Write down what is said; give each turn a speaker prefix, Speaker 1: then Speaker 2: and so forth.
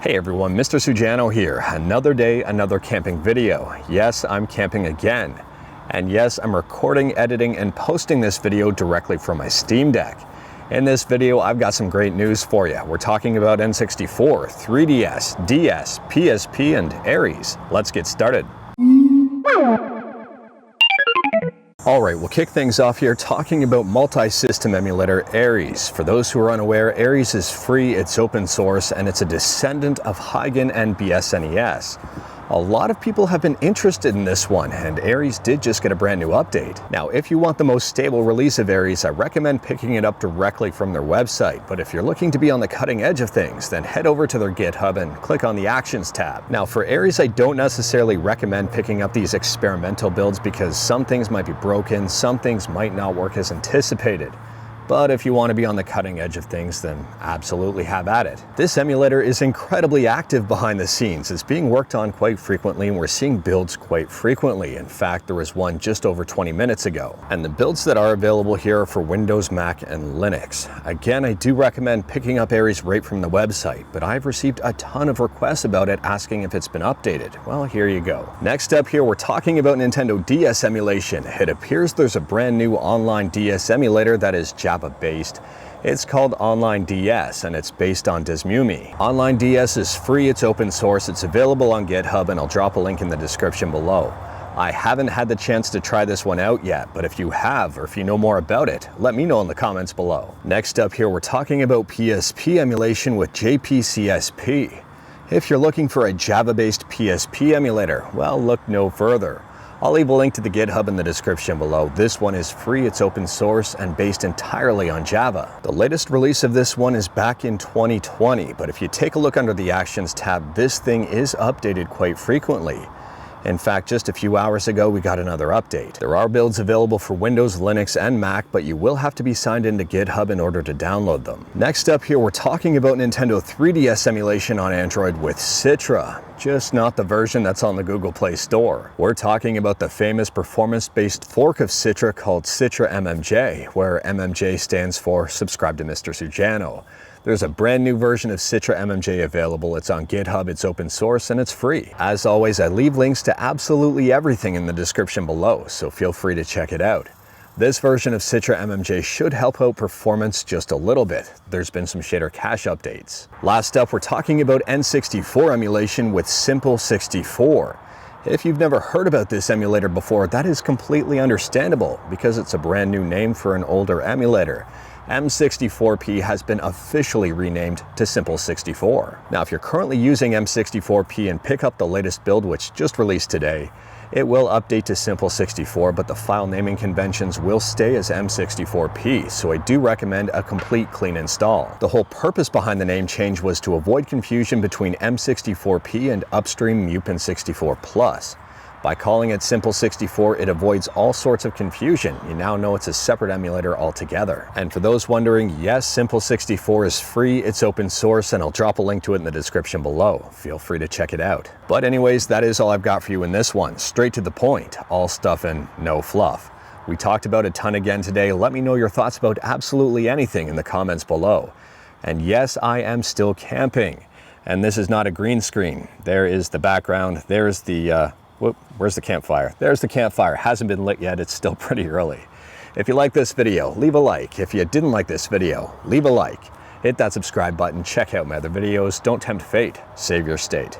Speaker 1: Hey everyone, Mr. Sujano here. Another day, another camping video. Yes, I'm camping again. And yes, I'm recording, editing, and posting this video directly from my Steam Deck. In this video, I've got some great news for you. We're talking about N64, 3DS, DS, PSP, and Ares. Let's get started. Alright, we'll kick things off here talking about multi-system emulator Ares. For those who are unaware, Ares is free, it's open source, and it's a descendant of Hygen and BSNES. A lot of people have been interested in this one, and Ares did just get a brand new update. Now, if you want the most stable release of Ares, I recommend picking it up directly from their website. But if you're looking to be on the cutting edge of things, then head over to their GitHub and click on the Actions tab. Now, for Ares, I don't necessarily recommend picking up these experimental builds because some things might be broken, some things might not work as anticipated. But if you want to be on the cutting edge of things, then absolutely have at it. This emulator is incredibly active behind the scenes. It's being worked on quite frequently, and we're seeing builds quite frequently. In fact, there was one just over 20 minutes ago. And the builds that are available here are for Windows, Mac, and Linux. Again, I do recommend picking up Ares right from the website, but I've received a ton of requests about it asking if it's been updated. Well, here you go. Next up here, we're talking about Nintendo DS emulation. It appears there's a brand new online DS emulator that is Java-based. It's called Online DS, and it's based on Desmumi. Online DS is free, it's open source, it's available on GitHub, and I'll drop a link in the description below. I haven't had the chance to try this one out yet, but if you have, or if you know more about it, let me know in the comments below. Next up here, we're talking about PSP emulation with JPCSP. If you're looking for a Java-based PSP emulator, well, look no further. I'll leave a link to the GitHub in the description below. This one is free, it's open source, and based entirely on Java. The latest release of this one is back in 2020, but if you take a look under the Actions tab, this thing is updated quite frequently. In fact, just a few hours ago, we got another update. There are builds available for Windows, Linux, and Mac, but you will have to be signed into GitHub in order to download them. Next up here, we're talking about Nintendo 3DS emulation on Android with Citra, just not the version that's on the Google Play Store. We're talking about the famous performance-based fork of Citra called Citra MMJ, where MMJ stands for Subscribe to Mr. Sujano. There's a brand new version of Citra MMJ available. It's on GitHub, it's open source, and it's free. As always, I leave links to absolutely everything in the description below, so feel free to check it out. This version of Citra MMJ should help out performance just a little bit. There's been some shader cache updates. Last up, we're talking about N64 emulation with Simple 64. If you've never heard about this emulator before, that is completely understandable because it's a brand new name for an older emulator. M64P has been officially renamed to Simple 64. Now, if you're currently using M64P and pick up the latest build, which just released today, it will update to Simple 64, but the file naming conventions will stay as M64P, so I do recommend a complete clean install. The whole purpose behind the name change was to avoid confusion between M64P and upstream Mupen 64 Plus. By calling it Simple 64, it avoids all sorts of confusion. You now know it's a separate emulator altogether. And for those wondering, yes, Simple 64 is free, it's open source, and I'll drop a link to it in the description below. Feel free to check it out. But anyways, that is all I've got for you in this one. Straight to the point, all stuff and no fluff. We talked about a ton again today. Let me know your thoughts about absolutely anything in the comments below. And yes, I am still camping. And this is not a green screen. There is the background, there's the where's the campfire? There's the campfire. Hasn't been lit yet. It's still pretty early. If you like this video, leave a like. If you didn't like this video, leave a like. Hit that subscribe button. Check out my other videos. Don't tempt fate. Save your state.